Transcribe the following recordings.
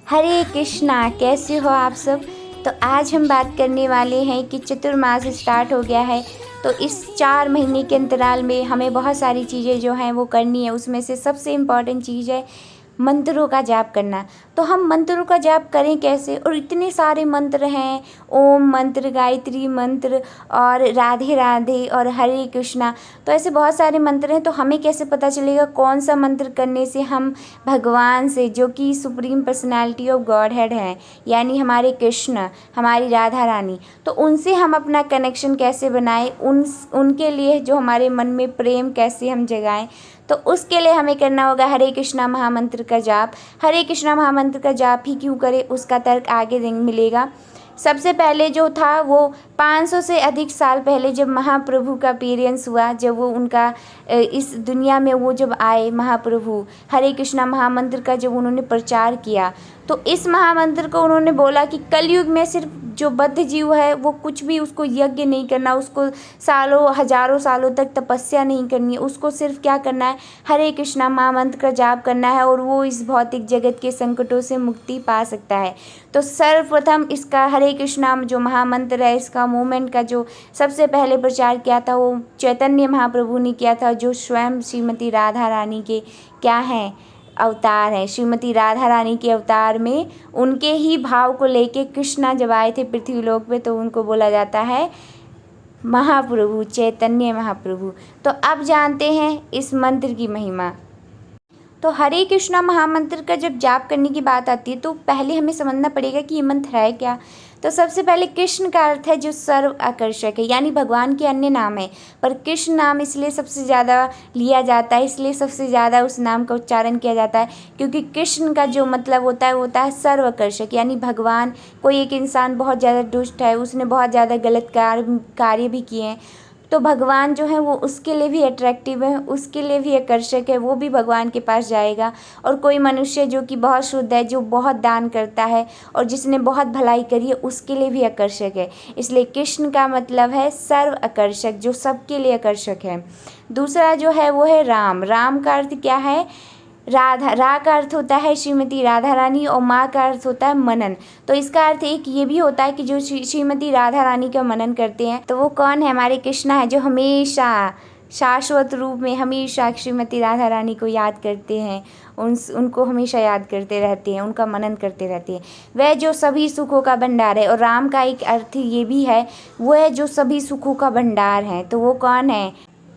हरे कृष्णा, कैसे हो आप सब। तो आज हम बात करने वाले हैं कि चतुर्मास स्टार्ट हो गया है। तो इस 4 महीने के अंतराल में हमें बहुत सारी चीज़ें जो हैं वो करनी है। उसमें से सबसे इम्पॉर्टेंट चीज़ है मंत्रों का जाप करना। तो हम मंत्रों का जाप करें कैसे, और इतने सारे मंत्र हैं, ओम मंत्र, गायत्री मंत्र और राधे राधे और हरे कृष्णा। तो ऐसे बहुत सारे मंत्र हैं। तो हमें कैसे पता चलेगा कौन सा मंत्र करने से हम भगवान से, जो कि supreme personality of God head हैं, यानी हमारे कृष्ण, हमारी राधा रानी, तो उनसे हम अपना कनेक्शन कैसे बनाएं, उनके लिए जो हमारे मन में प्रेम कैसे हम जगाएं। तो उसके लिए हमें करना होगा हरे कृष्णा महामंत्र का जाप। हरे कृष्णा महामंत्र का जाप ही क्यों करें, उसका तर्क आगे मिलेगा। सबसे पहले जो था वो 500 से अधिक साल पहले जब महाप्रभु का अपीयरेंस हुआ, जब वो उनका इस दुनिया में वो जब आए महाप्रभु, हरे कृष्णा महामंत्र का जब उन्होंने प्रचार किया, तो इस महामंत्र को उन्होंने बोला कि कलयुग में सिर्फ जो बद्ध जीव है वो कुछ भी उसको यज्ञ नहीं करना, उसको सालों हजारों सालों तक तपस्या नहीं करनी है, उसको सिर्फ क्या करना है, हरे कृष्णा महामंत्र का जाप करना है, और वो इस भौतिक जगत के संकटों से मुक्ति पा सकता है। तो सर्वप्रथम इसका हरे कृष्णा जो महामंत्र है, इसका मूवमेंट का जो सबसे पहले प्रचार किया था वो चैतन्य महाप्रभु ने किया था, जो स्वयं श्रीमती राधा रानी के क्या हैं, अवतार है। श्रीमती राधा रानी के अवतार में उनके ही भाव को लेके कृष्णा जब आए थे पृथ्वी पे, तो उनको बोला जाता है महाप्रभु, चैतन्य महाप्रभु। तो अब जानते हैं इस मंत्र की महिमा। तो हरे कृष्णा महामंत्र का जब जाप करने की बात आती है तो पहले हमें समझना पड़ेगा कि ये मंत्र है क्या। तो सबसे पहले कृष्ण का अर्थ है जो सर्व आकर्षक है, यानी भगवान के अन्य नाम है, पर कृष्ण नाम इसलिए सबसे ज़्यादा लिया जाता है, इसलिए सबसे ज़्यादा उस नाम का उच्चारण किया जाता है, क्योंकि कृष्ण का जो मतलब होता है वो होता है सर्व आकर्षक। यानी भगवान, कोई एक इंसान बहुत ज़्यादा दुष्ट है, उसने बहुत ज़्यादा गलत कार्य भी किए हैं, तो भगवान जो है वो उसके लिए भी अट्रैक्टिव है, उसके लिए भी आकर्षक है, वो भी भगवान के पास जाएगा। और कोई मनुष्य जो कि बहुत शुद्ध है, जो बहुत दान करता है और जिसने बहुत भलाई करी है, उसके लिए भी आकर्षक है। इसलिए कृष्ण का मतलब है सर्व आकर्षक, जो सबके लिए आकर्षक है। दूसरा जो है वो है राम। राम का अर्थ क्या है, राधा। रा का अर्थ होता है श्रीमती राधा रानी और माँ का अर्थ होता है मनन। तो इसका अर्थ एक ये भी होता है कि जो श्रीमती राधा रानी का मनन करते हैं, तो वो कौन है, हमारे कृष्णा है, जो हमेशा शाश्वत रूप में हमेशा श्रीमती राधा रानी को याद करते हैं, उनको हमेशा याद करते रहते हैं, उनका मनन करते रहते हैं। वह जो सभी सुखों का भंडार है। और राम का एक अर्थ ये भी है, वो है जो सभी सुखों का भंडार है। तो वो कौन है,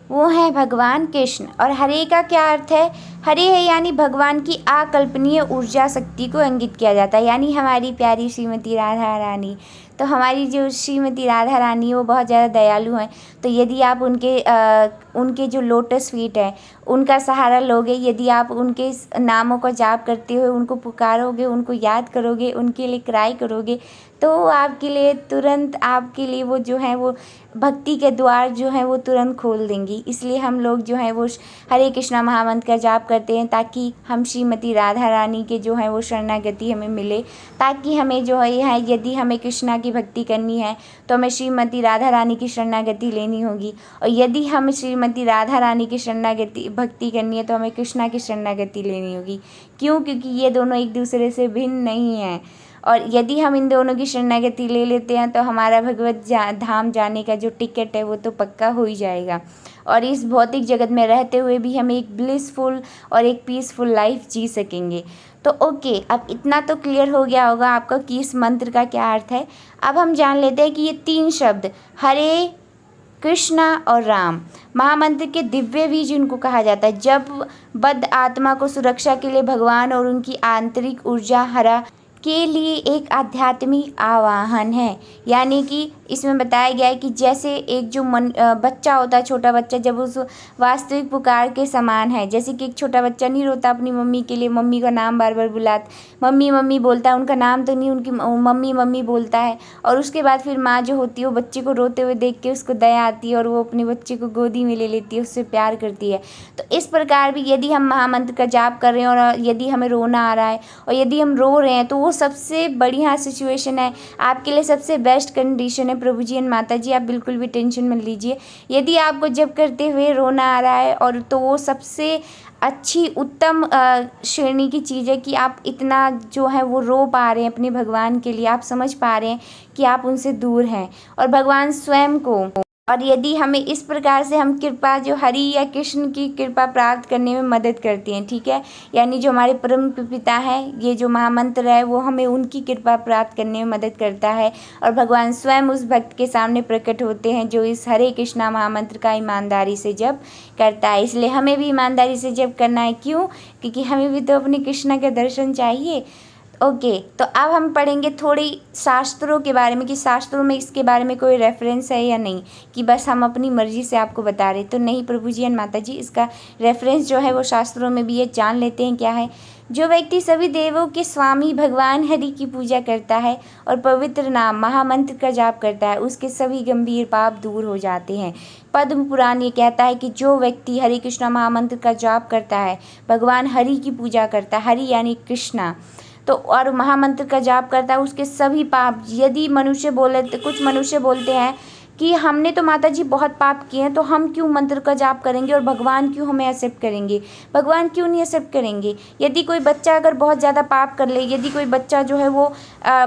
वो है भगवान कृष्ण। और हरे का क्या अर्थ है, हरे है यानी भगवान की अकल्पनीय ऊर्जा शक्ति को इंगित किया जाता है, यानी हमारी प्यारी श्रीमती राधा रानी। तो हमारी जो श्रीमती राधा रानी वो बहुत ज़्यादा दयालु हैं। तो यदि आप उनके जो लोटस फीट हैं उनका सहारा लोगे, यदि आप उनके नामों का जाप करते हुए उनको पुकारोगे, उनको याद करोगे, उनके लिए क्राई करोगे, तो आपके लिए तुरंत, आपके लिए वो जो है वो भक्ति के द्वार जो है वो तुरंत खोल देंगी। इसलिए हम लोग जो है वो हरे कृष्णा महामंत्र का जाप करते हैं, ताकि हम श्रीमती राधा रानी के जो है वो शरणागति हमें मिले, ताकि हमें जो है यदि हमें कृष्णा की भक्ति करनी है तो हमें श्रीमती राधा रानी की शरणागति लेनी होगी, और यदि हमें श्रीमती राधा रानी की शरणागति भक्ति करनी है तो हमें कृष्णा की शरणागति लेनी होगी। क्यों, क्योंकि ये दोनों एक दूसरे से भिन्न नहीं हैं। और यदि हम इन दोनों की शरणागति ले लेते हैं तो हमारा भगवत धाम जाने का जो टिकट है वो तो पक्का हो ही जाएगा, और इस भौतिक जगत में रहते हुए भी हम एक ब्लिसफुल और एक पीसफुल लाइफ जी सकेंगे। तो ओके, अब इतना तो क्लियर हो गया होगा आपका कि इस मंत्र का क्या अर्थ है। अब हम जान लेते हैं कि ये 3 शब्द हरे, कृष्णा और राम महामंत्र के दिव्य बीज इनको कहा जाता है। जब बद्ध आत्मा को सुरक्षा के लिए भगवान और उनकी आंतरिक ऊर्जा हरा के लिए एक आध्यात्मिक आवाहन है। यानी कि इसमें बताया गया है कि जैसे एक जो बच्चा होता है, छोटा बच्चा, जब उस वास्तविक पुकार के समान है। जैसे कि एक छोटा बच्चा नहीं रोता अपनी मम्मी के लिए, मम्मी का नाम बार बार बुलाता, मम्मी मम्मी बोलता है, उनका नाम तो नहीं, उनकी मम्मी मम्मी बोलता है, और उसके बाद फिर माँ जो होती है वो बच्चे को रोते हुए देख के उसको दया आती है और वो अपने बच्चे को गोदी में ले लेती है, उससे प्यार करती है। तो इस प्रकार भी यदि हम महामंत्र का जाप कर रहे हैं और यदि हमें रोना आ रहा है और यदि हम रो रहे हैं, तो वो सबसे बढ़िया सिचुएशन है आपके लिए, सबसे बेस्ट कंडीशन है प्रभु जी एंड माता जी। आप बिल्कुल भी टेंशन मत लीजिए। यदि आपको जब करते हुए रोना आ रहा है और तो वो सबसे अच्छी उत्तम श्रेणी की चीज़ है कि आप इतना जो है वो रो पा रहे हैं अपने भगवान के लिए, आप समझ पा रहे हैं कि आप उनसे दूर हैं और भगवान स्वयं को। और यदि हमें इस प्रकार से हम कृपा जो हरि या कृष्ण की कृपा प्राप्त करने में मदद करती हैं, ठीक है, यानी जो हमारे परम पिता हैं, ये जो महामंत्र है वो हमें उनकी कृपा प्राप्त करने में मदद करता है और भगवान स्वयं उस भक्त के सामने प्रकट होते हैं जो इस हरे कृष्णा महामंत्र का ईमानदारी से जप करता है। इसलिए हमें भी ईमानदारी से जप करना है। क्यों? क्योंकि हमें भी तो अपने कृष्णा के दर्शन चाहिए। ओके, तो अब हम पढ़ेंगे थोड़ी शास्त्रों के बारे में कि शास्त्रों में इसके बारे में कोई रेफरेंस है या नहीं, कि बस हम अपनी मर्ज़ी से आपको बता रहे। तो नहीं प्रभु जी एंड माता जी, इसका रेफरेंस जो है वो शास्त्रों में भी है। जान लेते हैं क्या है। जो व्यक्ति सभी देवों के स्वामी भगवान हरि की पूजा करता है और पवित्र नाम महामंत्र का जाप करता है, उसके सभी गंभीर पाप दूर हो जाते हैं। पद्म पुराण ये कहता है कि जो व्यक्ति हरे कृष्णा महामंत्र का जाप करता है, भगवान हरि की पूजा करता है, हरि यानी कृष्णा, तो और महामंत्र का जाप करता है, उसके सभी पाप, यदि मनुष्य बोले, कुछ मनुष्य बोलते हैं कि हमने तो माता जी बहुत पाप किए हैं, तो हम क्यों मंत्र का जाप करेंगे और भगवान क्यों हमें एक्सेप्ट करेंगे? भगवान क्यों नहीं एक्सेप्ट करेंगे? यदि कोई बच्चा अगर बहुत ज़्यादा पाप कर ले, यदि कोई बच्चा जो है वो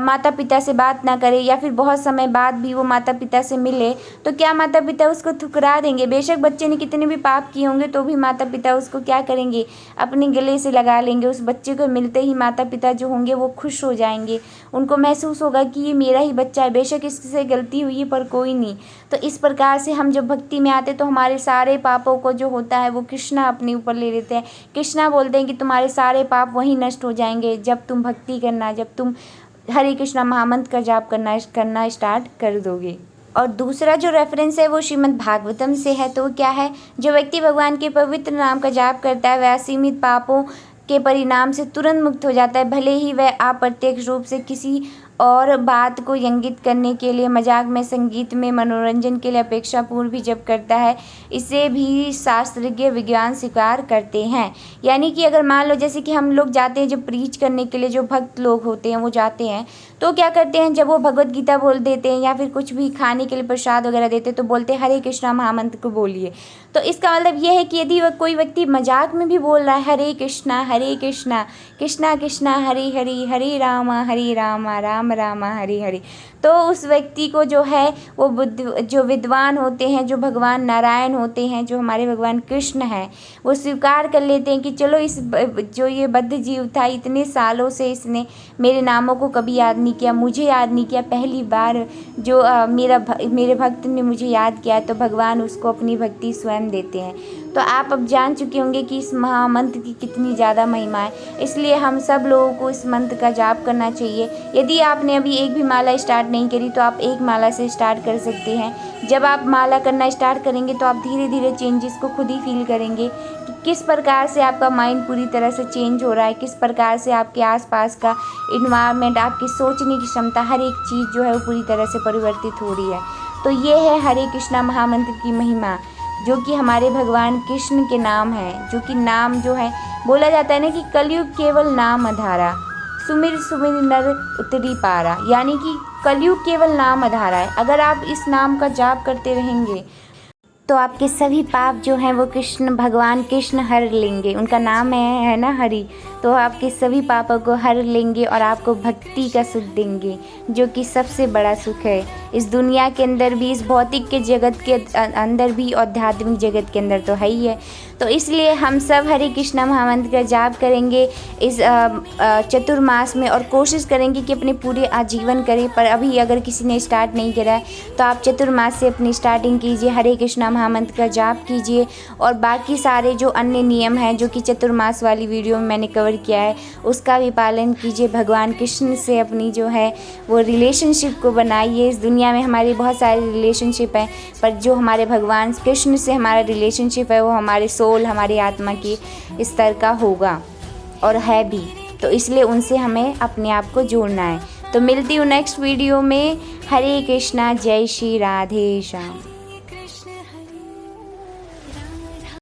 माता पिता से बात ना करे या फिर बहुत समय बाद भी वो माता पिता से मिले, तो क्या माता पिता उसको ठुकरा देंगे? बेशक बच्चे ने कितने भी पाप किए होंगे तो भी माता पिता उसको क्या करेंगे? अपने गले से लगा लेंगे। उस बच्चे को मिलते ही माता पिता जो होंगे वो खुश हो जाएंगे। उनको महसूस होगा कि ये मेरा ही बच्चा है, बेशक इससे गलती हुई है पर कोई नहीं। तो इस प्रकार से हम जब भक्ति में आते तो हमारे सारे पापों को जो होता है वो कृष्णा अपने ऊपर ले लेते हैं। कृष्णा बोलते हैं कि तुम्हारे सारे पाप वहीं नष्ट हो जाएंगे जब तुम भक्ति करना, जब तुम हरे कृष्णा महामंत्र का जाप करना स्टार्ट कर दोगे। और दूसरा जो रेफरेंस है वो श्रीमद् भागवतम से है। तो क्या है? जो व्यक्ति भगवान के पवित्र नाम का जाप करता है वह असीमित पापों के परिणाम से तुरंत मुक्त हो जाता है, भले ही वह अप्रत्यक्ष रूप से किसी और बात को इंगित करने के लिए, मजाक में, संगीत में, मनोरंजन के लिए अपेक्षापूर्ण भी जप करता है। इसे भी शास्त्रज्ञ विज्ञान स्वीकार करते हैं। यानी कि अगर मान लो जैसे कि हम लोग जाते हैं जब प्रीच करने के लिए, जो भक्त लोग होते हैं वो जाते हैं तो क्या करते हैं, जब वो भगवत गीता बोल देते हैं या फिर कुछ भी खाने के लिए प्रसाद वगैरह देते हैं तो बोलते हैं हरे कृष्णा महामंत्र को बोलिए। तो इसका मतलब ये है कि यदि वह कोई व्यक्ति मजाक में भी बोल रहा है हरे कृष्णा कृष्णा कृष्णा हरे हरे, हरे रामा राम रामा हरे हरे, तो उस व्यक्ति को जो है वो जो विद्वान होते हैं, जो भगवान नारायण होते हैं, जो हमारे भगवान कृष्ण हैं, वो स्वीकार कर लेते हैं कि चलो इस जो ये बद्ध जीव था, इतने सालों से इसने मेरे नामों को कभी याद नहीं किया, मुझे याद नहीं किया, पहली बार जो मेरे भक्त ने मुझे याद किया, तो भगवान उसको अपनी भक्ति स्वयं देते हैं। तो आप अब जान चुके होंगे कि इस महामंत्र की कितनी ज़्यादा महिमा है। इसलिए हम सब लोगों को इस मंत्र का जाप करना चाहिए। यदि आपने अभी एक भी माला स्टार्ट नहीं करी तो आप एक माला से स्टार्ट कर सकते हैं। जब आप माला करना स्टार्ट करेंगे तो आप धीरे धीरे चेंजेस को खुद ही फील करेंगे कि किस प्रकार से आपका माइंड पूरी तरह से चेंज हो रहा है, किस प्रकार से आपके आसपास का इन्वायरमेंट, आपकी सोचने की क्षमता, हर एक चीज़ जो है वो पूरी तरह से परिवर्तित हो रही है। तो ये है हरे कृष्णा महामंत्र की महिमा, जो कि हमारे भगवान कृष्ण के नाम है, जो कि नाम जो है बोला जाता है ना कि कलयुग केवल नाम आधारा, सुमिर सुमिर नर उतरी पारा, यानी कि कलयुग केवल नाम आधारा है। अगर आप इस नाम का जाप करते रहेंगे तो आपके सभी पाप जो हैं वो भगवान कृष्ण हर लेंगे। उनका नाम है ना हरि, तो आपके सभी पापों को हर लेंगे और आपको भक्ति का सुख देंगे, जो कि सबसे बड़ा सुख है इस दुनिया के अंदर भी, इस भौतिक के जगत के अंदर भी, आध्यात्मिक जगत के अंदर तो है ही है। तो इसलिए हम सब हरे कृष्णा महामंत्र का जाप करेंगे इस चतुर्मास में और कोशिश करेंगे कि अपने पूरे आजीवन करें। पर अभी अगर किसी ने स्टार्ट नहीं करा है तो आप चतुर्मास से अपनी स्टार्टिंग कीजिए, हरे कृष्णा महामंत्र का जाप कीजिए और बाकी सारे जो अन्य नियम हैं जो कि चतुर्मास वाली वीडियो में मैंने कवर किया है उसका भी पालन कीजिए। भगवान कृष्ण से अपनी जो है वो रिलेशनशिप को बनाइए। इस दुनिया में हमारी बहुत सारी रिलेशनशिप हैं, पर जो हमारे भगवान कृष्ण से हमारा रिलेशनशिप है वो हमारे सोल, हमारी आत्मा की स्तर का होगा और है भी। तो इसलिए उनसे हमें अपने आप को जोड़ना है। तो मिलती हूँ नेक्स्ट वीडियो में। हरे कृष्णा, जय श्री राधे श्याम।